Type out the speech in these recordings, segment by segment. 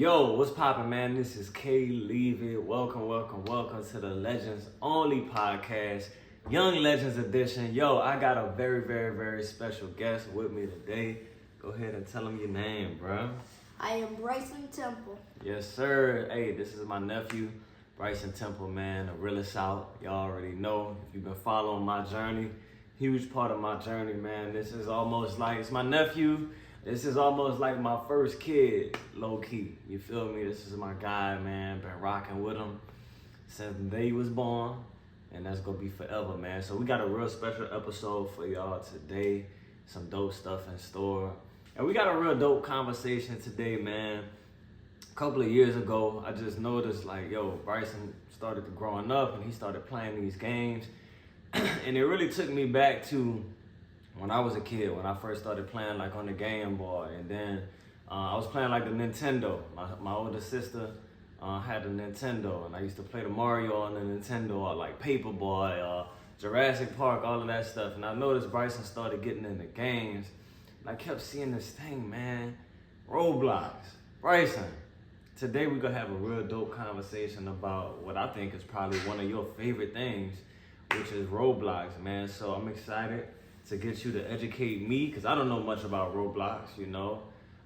Yo, what's poppin', man? This is K.Levy. Welcome to the Legends Only podcast, Young Legends Edition. Yo, I got a very special guest with me today. Go ahead and tell him your name, bro. I am Bryson Temple. Yes, sir. Hey, this is my nephew, Bryson Temple, man, the realest out. Y'all already know. If you've been following my journey, huge part of my journey, man. This is almost like, it's my nephew. This is almost like my first kid, low-key. You feel me? This is my guy, man. Been rocking with him since the day he was born. And that's going to be forever, man. So we got a real special episode for y'all today. Some dope stuff in store. And we got a real dope conversation today, man. A couple of years ago, I just noticed, like, yo, Bryson started growing up and he started playing these games. And it really took me back to when I was a kid, when I first started playing like on the Game Boy, and then I was playing like the Nintendo. My older sister had the Nintendo, and I used to play the Mario on the Nintendo, or like Paperboy, Jurassic Park, all of that stuff. And I noticed Bryson started getting into games, and I kept seeing this thing, man, Roblox. Bryson, today we're gonna have a real dope conversation about what I think is probably one of your favorite things, which is Roblox, man. So I'm excited to get you to educate me, because I don't know much about Roblox, you know.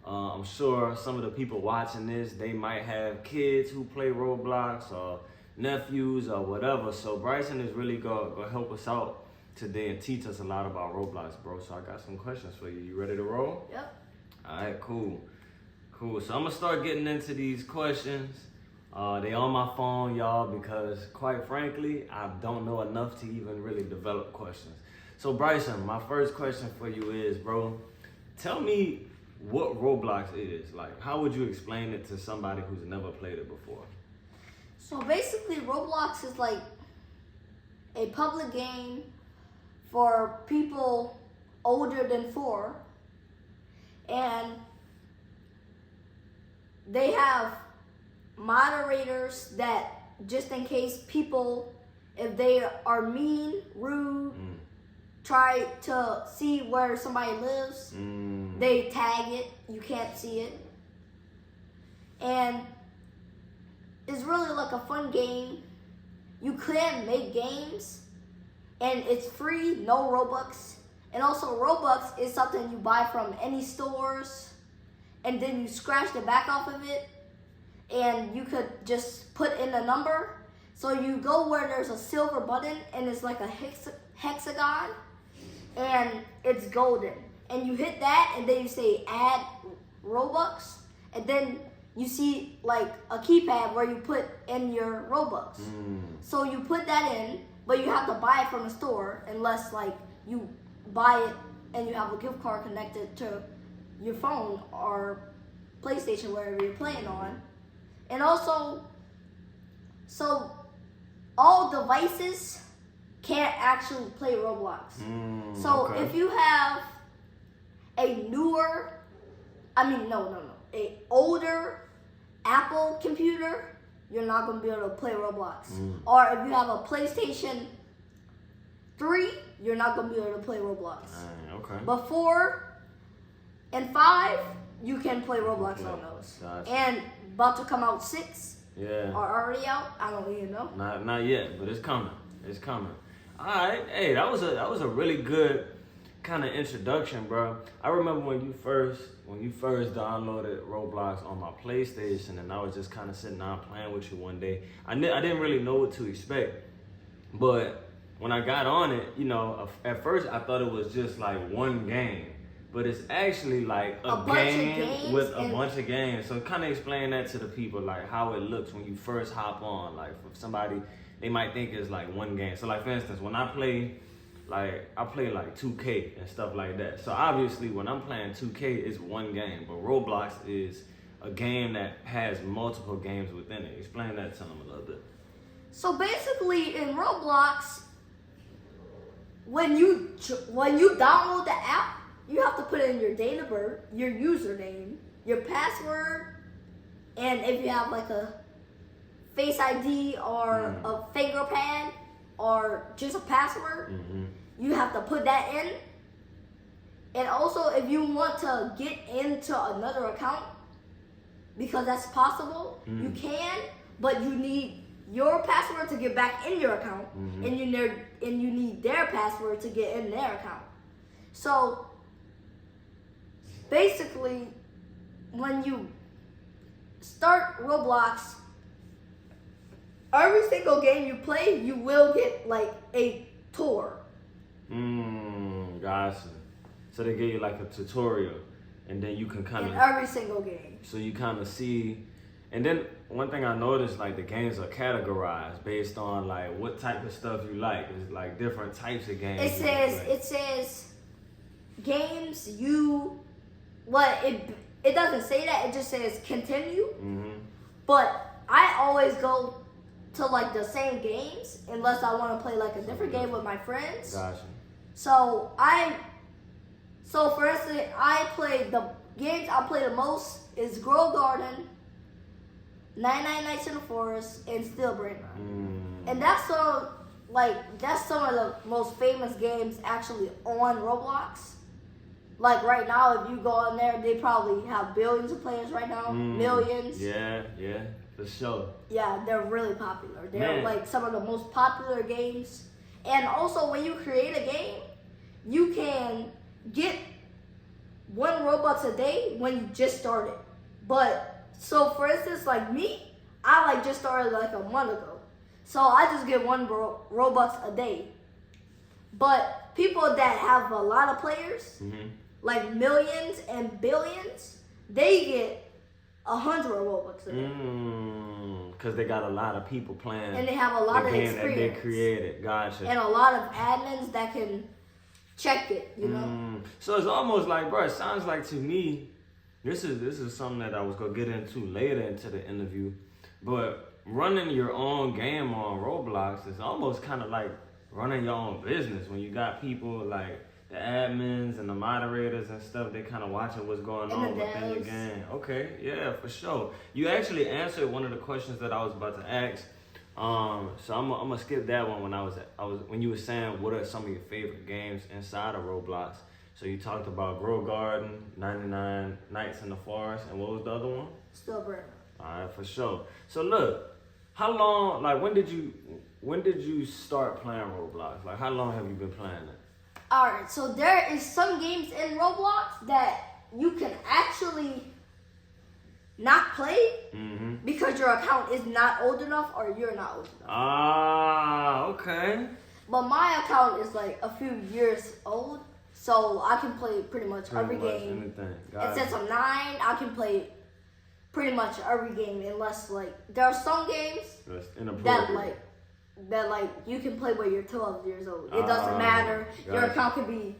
I'm sure some of the people watching this, they might have kids who play Roblox or nephews or whatever. So Bryson is really gonna help us out today and teach us a lot about Roblox, bro. So I got some questions for you. You ready to roll? Yep. All right, cool. So I'm gonna start getting into these questions. They on my phone, y'all, because quite frankly, I don't know enough to even really develop questions. So Bryson, my first question for you is, bro, tell me what Roblox is. Like, how would you explain it to somebody who's never played it before? So basically, Roblox is like a public game for people older than 4. And they have moderators that, just in case people, if they are mean, rude, try to see where somebody lives, they tag it, you can't see it. And it's really like a fun game. You can make games, and it's free, no Robux. And also Robux is something you buy from any stores, and then you scratch the back off of it, and you could just put in a number. So you go where there's a silver button, and it's like a hexagon, and it's golden. And you hit that, and then you say add Robux, and then you see like a keypad where you put in your Robux. So you put that in, but you have to buy it from the store, unless like you buy it and you have a gift card connected to your phone or PlayStation, wherever you're playing on. And also, so all devices can't actually play Roblox. So if you have a older Apple computer, you're not going to be able to play Roblox. Or if you have a PlayStation 3, you're not going to be able to play Roblox. But 4 and 5, you can play Roblox on those. Gotcha. And about to come out 6. Yeah. Are already out? I don't even know. Not yet, but it's coming. It's coming. All right. Hey, that was a really good kind of introduction, bro. I remember when you first downloaded Roblox on my PlayStation, and I was just kind of sitting down playing with you one day. I didn't really know what to expect, but when I got on it, you know, at first I thought it was just like one game. But it's actually like a game with a bunch of games. So kind of explain that to the people, like how it looks when you first hop on. Like for somebody, they might think it's like one game. So like for instance, when I play like 2K and stuff like that. So obviously when I'm playing 2K, it's one game. But Roblox is a game that has multiple games within it. Explain that to them a little bit. So basically in Roblox, when you download the app, you have to put in your date of birth, your username, your password, and if you have like a Face ID or a finger pad or just a password, you have to put that in. And also, if you want to get into another account, because that's possible. You can, but you need your password to get back in your account, and you need their password to get in their account. So basically, when you start Roblox, every single game you play, you will get like a tour. Gotcha. So they give you like a tutorial, and then you can kind In of every single game. so you kind of see. And then one thing I noticed, like the games are categorized based on like what type of stuff you like. It's like different types of games. It says games you it doesn't say that, it just says continue. But I always go to like the same games unless I want to play like a different game with my friends. Gotcha. So for instance, the games I play the most is Grove Garden, 99 Nights in the Forest, and Steel Brain Ride. And that's some of the most famous games actually on Roblox. Like right now, if you go on there, they probably have billions of players right now, millions. Yeah, for sure. Yeah, they're really popular. They're Man. like some of the most popular games. And also, when you create a game, you can get 1 Robux a day when you just started. But so, for instance, like me, I like just started like a month ago, so I just get 1 Robux a day. But people that have a lot of players, like millions and billions, they get 100 Robux a day. Because they got a lot of people playing. And they have a lot the of game experience. that they created. Gotcha. And a lot of admins that can check it, you know? So it's almost like, bro, it sounds like to me, this is something that I was going to get into later into the interview, but running your own game on Roblox is almost kind of like running your own business when you got people like the admins and the moderators and stuff, they kind of watching what's going on within your game. Okay, yeah, for sure. You actually answered one of the questions that I was about to ask. So I'm gonna skip that one when you were saying what are some of your favorite games inside of Roblox. So you talked about Grow Garden, 99 Nights in the Forest, and what was the other one? Still burning. All right, for sure. So look, how long? Like when did you start playing Roblox? Like how long have you been playing it? Alright, so there is some games in Roblox that you can actually not play because your account is not old enough or you're not old enough. Ah, okay. But my account is like a few years old, so I can play pretty much every game. And since I'm 9, I can play pretty much every game unless like there are some games that you can play when you're 12 years old. It doesn't matter. Your account could be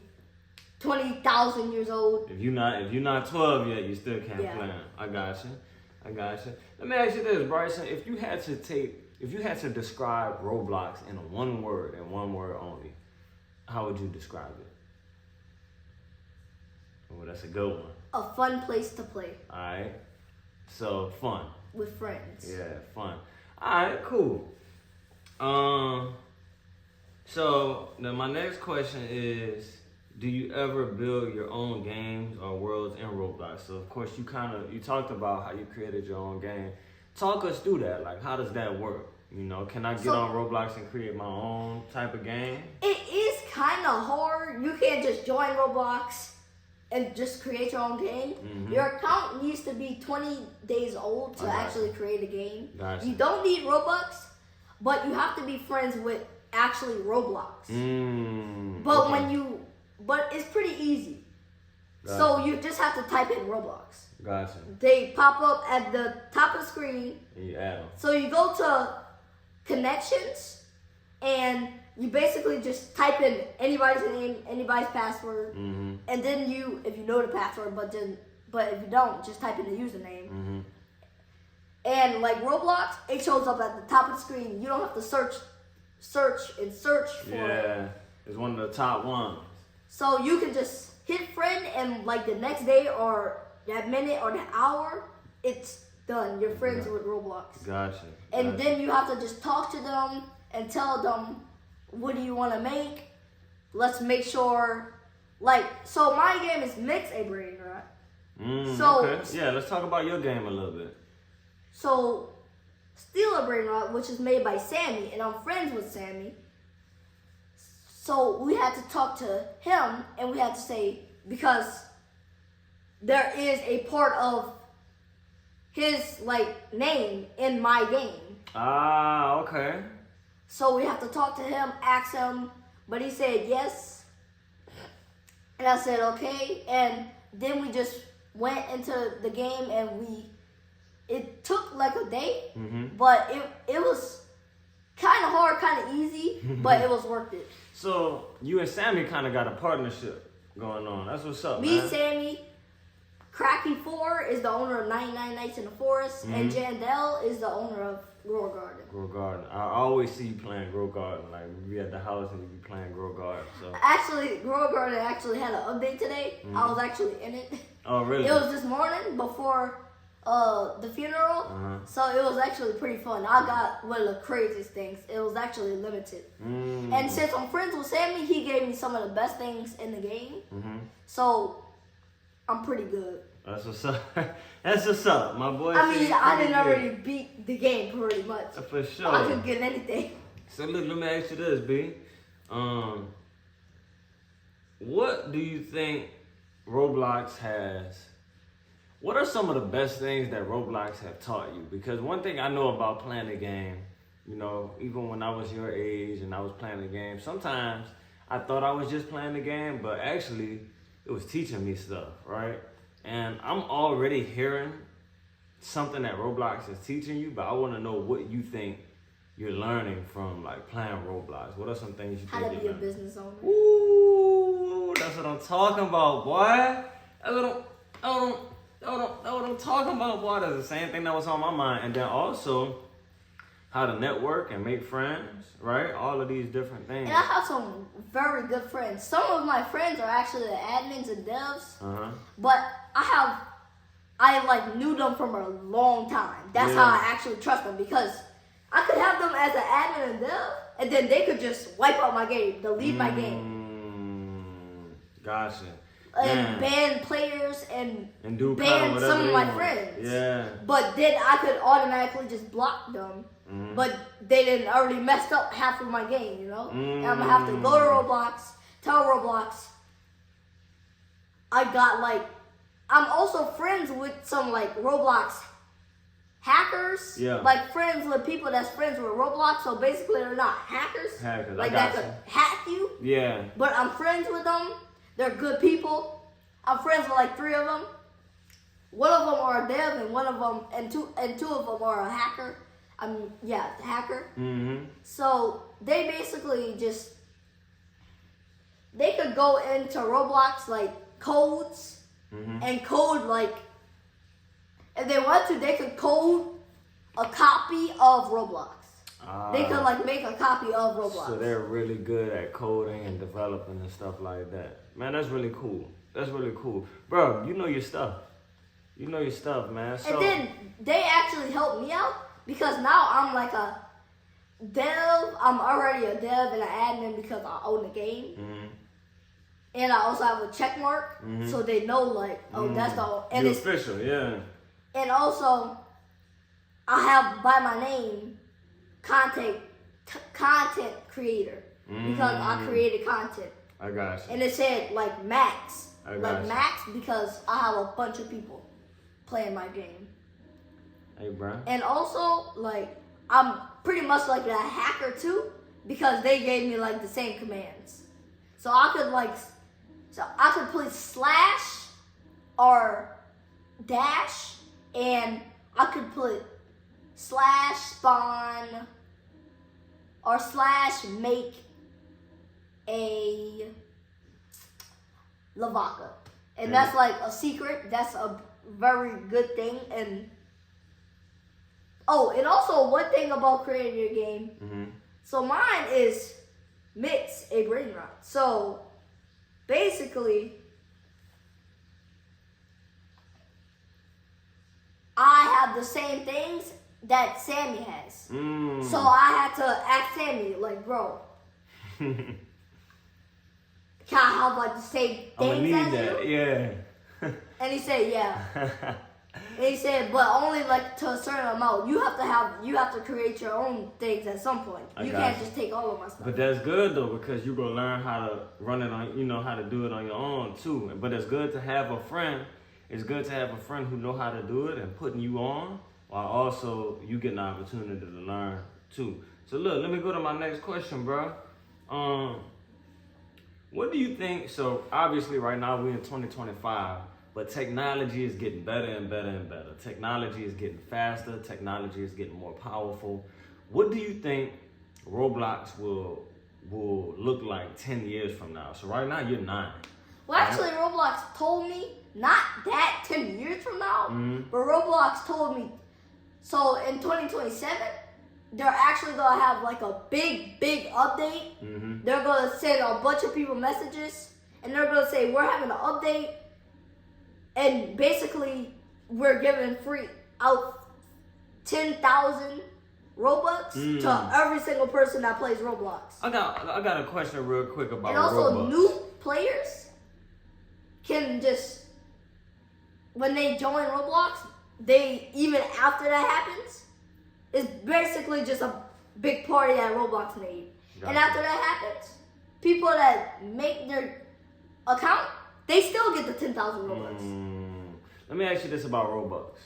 20,000 years old. If you're not 12 yet, you still can't play them. I got you. Let me ask you this, Bryson. If you had to describe Roblox in one word only, how would you describe it? Oh, that's a good one. A fun place to play. All right. So fun. With friends. Yeah, fun. All right, cool. So then my next question is, do you ever build your own games or worlds in Roblox? So of course you talked about how you created your own game. Talk us through that. Like how does that work? You know, can I get on Roblox and create my own type of game? It is kind of hard. You can't just join Roblox and just create your own game. Your account needs to be 20 days old to actually create a game. You don't need Robux, but you have to be friends with actually Roblox. But it's pretty easy. So you just have to type in Roblox. Gotcha. They pop up at the top of the screen. And you add them. So you go to connections and you basically just type in anybody's name, anybody's password, and then if you know the password, but if you don't, just type in the username. And like Roblox, it shows up at the top of the screen. You don't have to search for it. Yeah, it's one of the top ones. So you can just hit friend, and like the next day or that minute or that hour, it's done. You're friends with Roblox. Gotcha. And then you have to just talk to them and tell them, what do you want to make? Let's make sure, so my game is Mix a Brain, right? So okay. Yeah, let's talk about your game a little bit. So Steal a Brain Rot, which is made by Sammy, and I'm friends with Sammy. So we had to talk to him, and we had to say, because there is a part of his like name in my game. Ah, okay. So we have to talk to him, ask him, but he said yes. And I said okay, and then we just went into the game, and it took like a day, but it was kind of hard, kind of easy, but it was worth it. So you and Sammy kind of got a partnership going on. That's what's up, Me, man. Sammy, Cracky 4 is the owner of 99 Nights in the Forest, and Jandel is the owner of Grow Garden. Grow Garden. I always see you playing Grow Garden. Like we be at the house and you be playing Grow Garden. So Actually, Grow Garden actually had an update today. I was actually in it. Oh, really? It was this morning before the funeral, so it was actually pretty fun. I got one of the craziest things. It was actually limited. And since I'm friends with Sammy, he gave me some of the best things in the game. So I'm pretty good. That's what's up. That's what's up, my boy. I mean, I didn't already beat the game pretty much. For sure. I could get anything. So look, let me ask you this, B. What do you think Roblox has? What are some of the best things that Roblox have taught you? Because one thing I know about playing the game, you know, even when I was your age and I was playing the game, sometimes I thought I was just playing the game, but actually it was teaching me stuff, right? And I'm already hearing something that Roblox is teaching you, but I want to know what you think you're learning from like playing Roblox. What are some things you How think to you're be a learning? business owner. Ooh, that's what I'm talking about, boy. That's what I'm talking about, boy. That's the same thing that was on my mind. And then also how to network and make friends, right? All of these different things. And I have some very good friends. Some of my friends are actually the admins and devs, but I like knew them from a long time. That's how I actually trust them, because I could have them as an admin and dev, and then they could just wipe out my game, delete my game. Gotcha. And ban players and do ban some of my want. friends. Yeah. But then I could automatically just block them. But they didn't already messed up half of my game, you know? And I'm gonna have to go to Roblox, tell Roblox I'm also friends with some like Roblox hackers. Yeah. Like friends with people that's friends with Roblox, so basically they're not hackers. Like that could hack you. Yeah. But I'm friends with them. They're good people. I'm friends with like 3 of them. One of them are a dev, and two of them are a hacker. Hacker. So they basically they could go into Roblox like codes and code like, if they want to, they could code a copy of Roblox. They could like make a copy of Roblox. So they're really good at coding and developing and stuff like that. Man, that's really cool. That's really cool. Bro, you know your stuff. You know your stuff, man. So, and then they actually helped me out, because now I'm like a dev. I'm already a dev and an admin because I own the game. And I also have a check mark, so they know like, oh, that's the... And you're it's official, yeah. And also, I have by my name, content creator, because I created content. I got you. And it said like Max. I got Like you. Max, because I have a bunch of people playing my game. Hey, bro. And also, like, I'm pretty much like a hacker too, because they gave me like the same commands. So I could put slash or dash, and I could put slash spawn or slash make a Lavaca. And that's like a secret. That's a very good thing. And and also one thing about creating your game. So mine is Mix a Brain Rot. So basically, I have the same things that Sammy has. So I had to ask Sammy, like, bro, can I have like the same I'm gonna things need as that, you? yeah. And he said, yeah. And he said, but only like to a certain amount. You have to create your own things at some point. You can't just take all of my stuff. But that's good though, because you're gonna learn how to run it on, how to do it on your own too. But it's good to have a friend. It's good to have a friend who know how to do it and putting you on, while also you get an opportunity to learn too. So look, let me go to my next question, bro. What do you think? So obviously right now we're in 2025. But technology is getting better and better and better. Technology is getting faster. Technology is getting more powerful. What do you think Roblox will look like 10 years from now? So right now you're 9. Well, actually, Roblox told me, not that 10 years from now, but Roblox told me, so in 2027, they're actually going to have like a big update. They're going to send a bunch of people messages, and they're going to say, we're having an update. And basically, we're giving free out 10,000 Robux to every single person that plays Roblox. I got a question real quick about Roblox. And also, new players can just, when they join Roblox, even after that happens, it's basically just a big party that Roblox made. Gotcha. And after that happens, people that make their account, they still get the 10,000 Robux. Let me ask you this about Robux.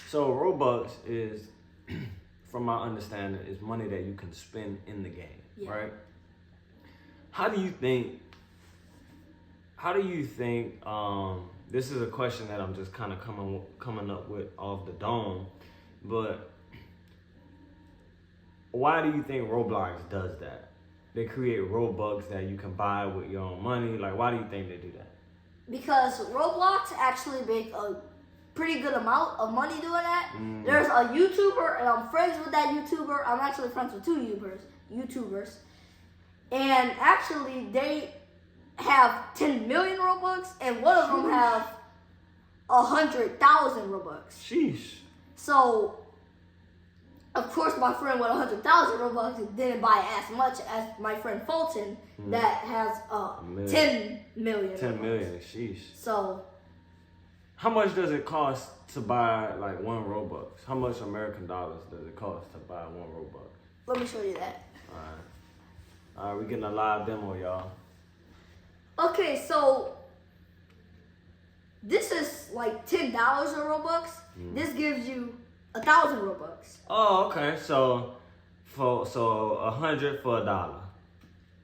So Robux is, from my understanding, is money that you can spend in the game, right? How do you think, this is a question that I'm just kind of coming up with off the dome, but why do you think Roblox does that? They create Robux that you can buy with your own money. Like, why do you think they do that? Because Roblox actually make a pretty good amount of money doing that. There's a YouTuber, and I'm friends with that YouTuber. I'm actually friends with 2 YouTubers. And actually, they have 10 million Robux, and one of them have 100,000 Robux. Sheesh. So, of course, my friend with 100,000 Robux didn't buy as much as my friend Fulton that has 10 million. 10 million, sheesh. So, how much does it cost to buy like 1 Robux? How much American dollars does it cost to buy 1 Robux? Let me show you that. All right, we're getting a live demo, y'all. Okay, so this is like $10 a Robux. This gives you 1,000 Robux. Oh, okay. So 100 for $1,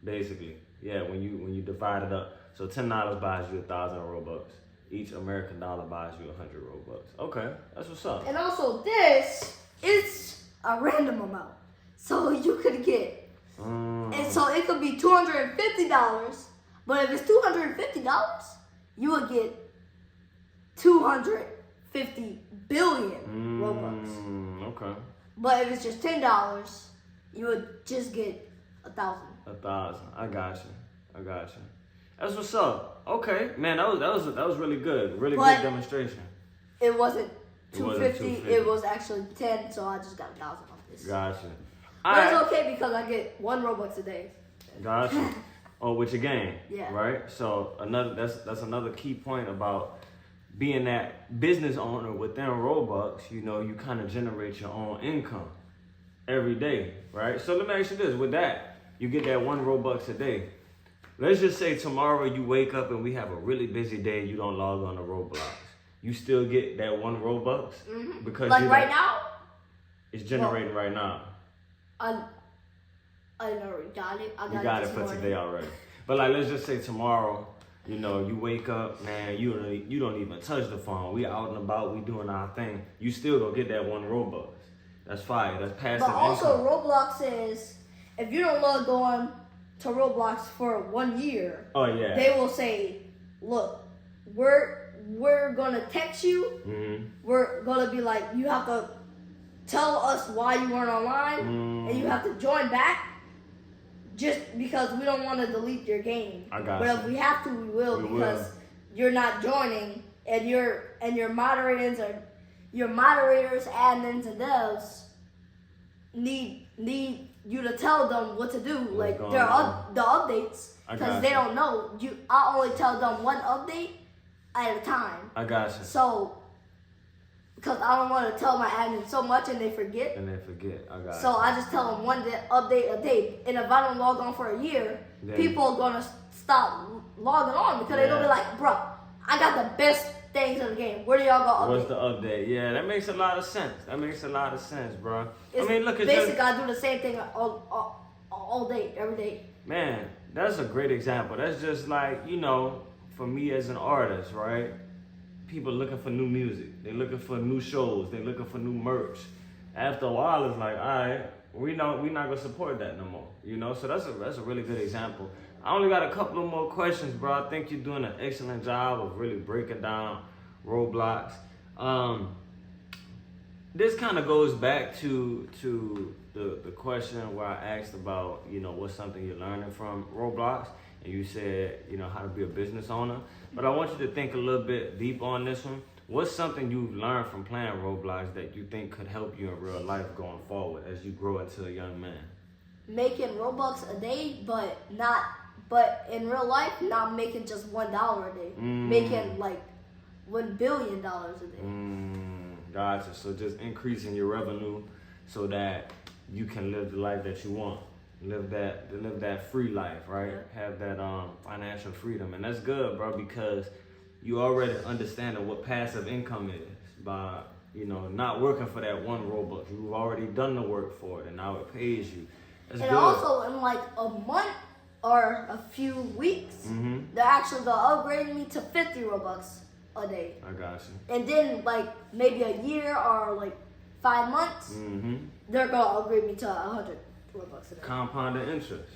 basically. Yeah, when you divide it up. So $10 buys you 1,000 Robux. Each American dollar buys you 100 Robux. Okay, that's what's up. And also this is a random amount. So you could get, and so it could be $250. But if it's $250, you would get 250 billion Robux. Okay. But if it's just $10, you would just get 1,000. 1,000. I got you. That's what's up. Okay, man, that was really good. Really good demonstration. It wasn't 250. It was actually 10. So I just got 1,000 off this. Gotcha. But it's okay because I get 1 Robux a day. Gotcha. Oh, with your game. Yeah. Right. So that's another key point about being that business owner within Roblox. You kind of generate your own income every day, right? So let me ask you this: with that, you get that 1 Robux a day. Let's just say tomorrow you wake up and we have a really busy day. You don't log on to Roblox. You still get that 1 Robux because like right now. It's generating right now. I already got it. You got it for today already. But like, let's just say tomorrow, you wake up, man, you don't even touch the phone. We out and about, we doing our thing. You still gonna get that 1 Robux. That's fire. That's passive But also income. Roblox says if you don't log on to Roblox for 1 year, they will say, look, we're gonna text you. We're gonna be like, you have to tell us why you weren't online, and you have to join back. Just because we don't want to delete your game. But if we have to, we will because you're not joining, and your moderators, admins, and devs need you to tell them what to do. Like the updates, because they don't know. I only tell them 1 update, at a time. I got you. So, because I don't want to tell my admin so much and they forget. I got So you. I just tell them one day, update a day. And if I don't log on for a year, people are going to stop logging on because they're going to be like, bro, I got the best things in the game. Where do y'all go update? What's the update? Yeah, that makes a lot of sense. Bro. It's I mean, look at basically, I do the same thing all day, every day. Man, that's a great example. That's just like, you know, for me as an artist, right? People looking for new music. They're looking for new shows. They're looking for new merch. After a while, it's like, all right, we're not gonna support that no more. You know, so that's a really good example. I only got a couple of more questions, bro. I think you're doing an excellent job of really breaking down Roblox. This kind of goes back to the question where I asked about, you know, what's something you're learning from Roblox, and you said, you know, how to be a business owner. But I want you to think a little bit deep on this one. What's something you've learned from playing Roblox that you think could help you in real life going forward as you grow into a young man? Making Robux a day, but in real life, not making just $1 a day. Making like $1 billion a day. Gotcha. So just increasing your revenue so that you can live the life that you want. Live that free life, right? Yeah. Have that financial freedom. And that's good, bro, because you already understand what passive income is by, you know, not working for that one Robux. You've already done the work for it and now it pays you. That's and good. Also in like a month or a few weeks, they're upgrading me to 50 Robux a day. I got you. And then like maybe a year or like 5 months, they're gonna upgrade me to 100 Robux a day. Compounded interest.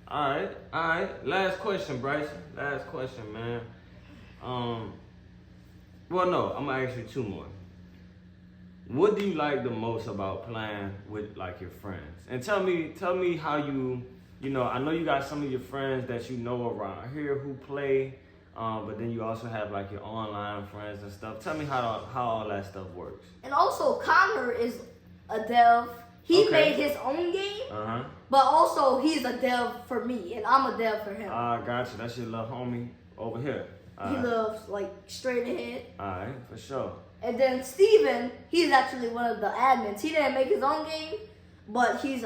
All right. Last question, Bryson. Last question, man. Well, no, I'm gonna ask you two more. What do you like the most about playing with like your friends? And tell me how you know, I know you got some of your friends that you know around here who play, but then you also have like your online friends and stuff. Tell me how all that stuff works. And also, Connor is a dev. He made his own game, but also he's a dev for me, and I'm a dev for him. Gotcha. That's your little homie over here. He lives like straight ahead. All right, for sure. And then Steven, he's actually one of the admins. He didn't make his own game, but he's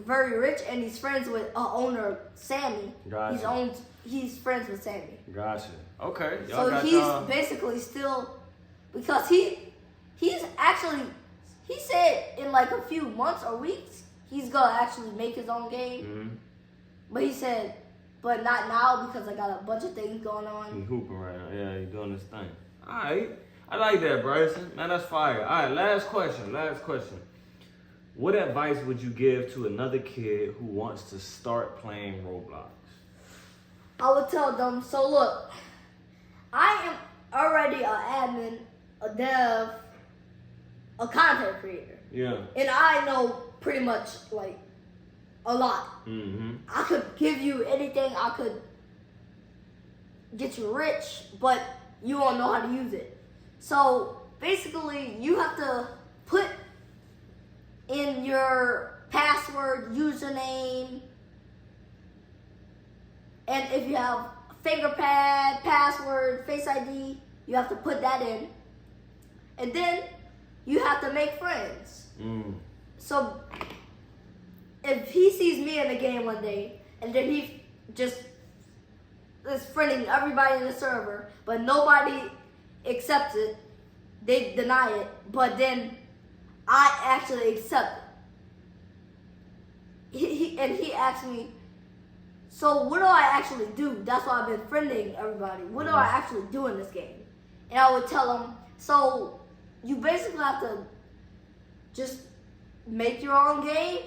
very rich and he's friends with owner Sammy. Gotcha. He's friends with Sammy. Gotcha. Okay. So he's basically still, because he's actually, he said in like a few months or weeks he's gonna actually make his own game. But he said, but not now because I got a bunch of things going on. He's hooping right now. Yeah, he's doing this thing. All right. I like that, Bryson. Man, that's fire. All right, last question. What advice would you give to another kid who wants to start playing Roblox? I would tell them, so look, I am already an admin, a dev, a content creator. Yeah. And I know pretty much like a lot. I could give you anything. I could get you rich, but you won't know how to use it. So basically, you have to put in your password, username, and if you have finger pad, password, Face ID, you have to put that in. And then you have to make friends. So if he sees me in the game one day, and then he just is friending everybody in the server, but nobody accepts it, they deny it, but then I actually accept it. He asked me, so what do I actually do? That's why I've been friending everybody. What do I actually do in this game? And I would tell him, so you basically have to just make your own game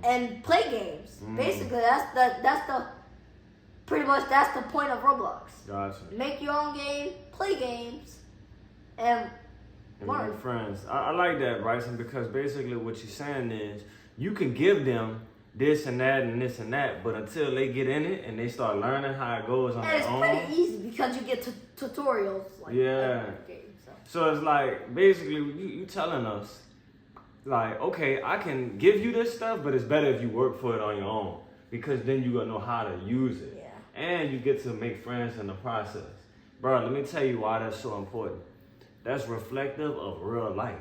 and play games. Basically, that's the pretty much that's the point of Roblox. Gotcha. Make your own game, play games, and learn. Make friends. I like that, Bryson, because basically what you're saying is you can give them this and that and this and that, but until they get in it and they start learning how it goes on their own. And it's pretty easy because you get tutorials. Like game, so it's like basically you telling us, like, okay, I can give you this stuff, but it's better if you work for it on your own, because then you're gonna know how to use it. Yeah. and you get to make friends in the process. Bro, let me tell you why that's so important. That's reflective of real life.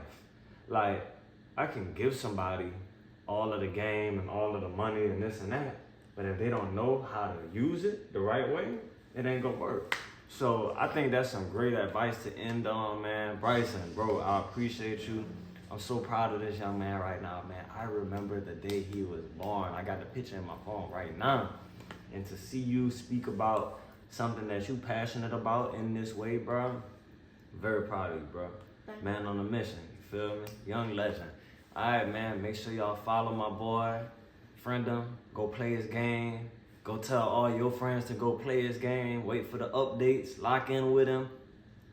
Like, I can give somebody all of the game and all of the money and this and that, but if they don't know how to use it the right way, it ain't gonna work. So I think that's some great advice to end on, man. Bryson, bro, I appreciate you. I'm so proud of this young man right now, man. I remember the day he was born. I got the picture in my phone right now. And to see you speak about something that you passionate about in this way, bro, very proud of you, bro. Man on a mission, you feel me? Young legend. All right, man, make sure y'all follow my boy, friend him, go play his game, go tell all your friends to go play his game, wait for the updates, lock in with him.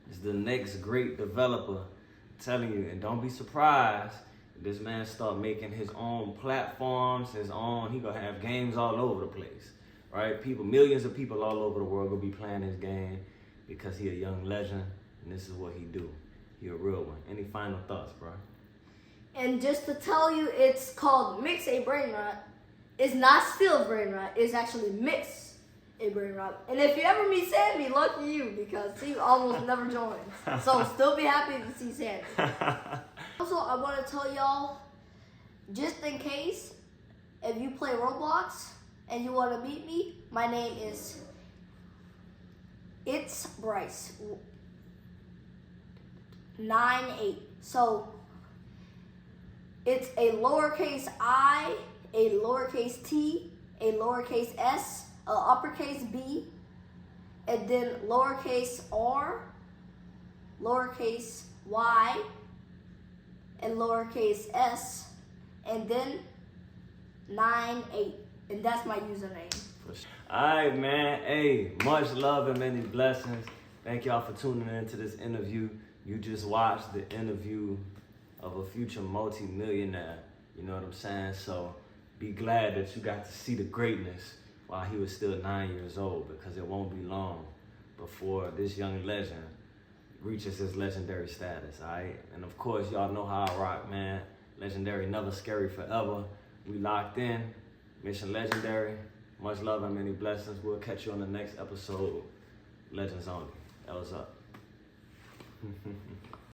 He's the next great developer, I'm telling you, and don't be surprised if this man start making his own platforms, he gonna have games all over the place, right? Millions of people all over the world gonna be playing his game because he a young legend, and this is what he do. He a real one. Any final thoughts, bro? And just to tell you, it's called Mix a Brain Rot. It's not still brain rot. It's actually Mix a Brain Rot. And if you ever meet Sammy, lucky you, because he almost never joins. So still be happy to see Sammy. Also, I want to tell y'all, just in case, if you play Roblox and you want to meet me, my name is It's Bryce 98. So it's a lowercase I, a lowercase t, a lowercase s, a uppercase b, and then lowercase r, lowercase y, and lowercase s, and then 98. And that's my username. Alright, man. Hey, much love and many blessings. Thank y'all for tuning in to this interview. You just watched the interview of a future multi-millionaire. You know what I'm saying? So be glad that you got to see the greatness while he was still 9 years old, because it won't be long before this young legend reaches his legendary status, alright? And of course, y'all know how I rock, man. Legendary, never scary, forever. We locked in. Mission Legendary. Much love and many blessings. We'll catch you on the next episode. Legends Only. That was up.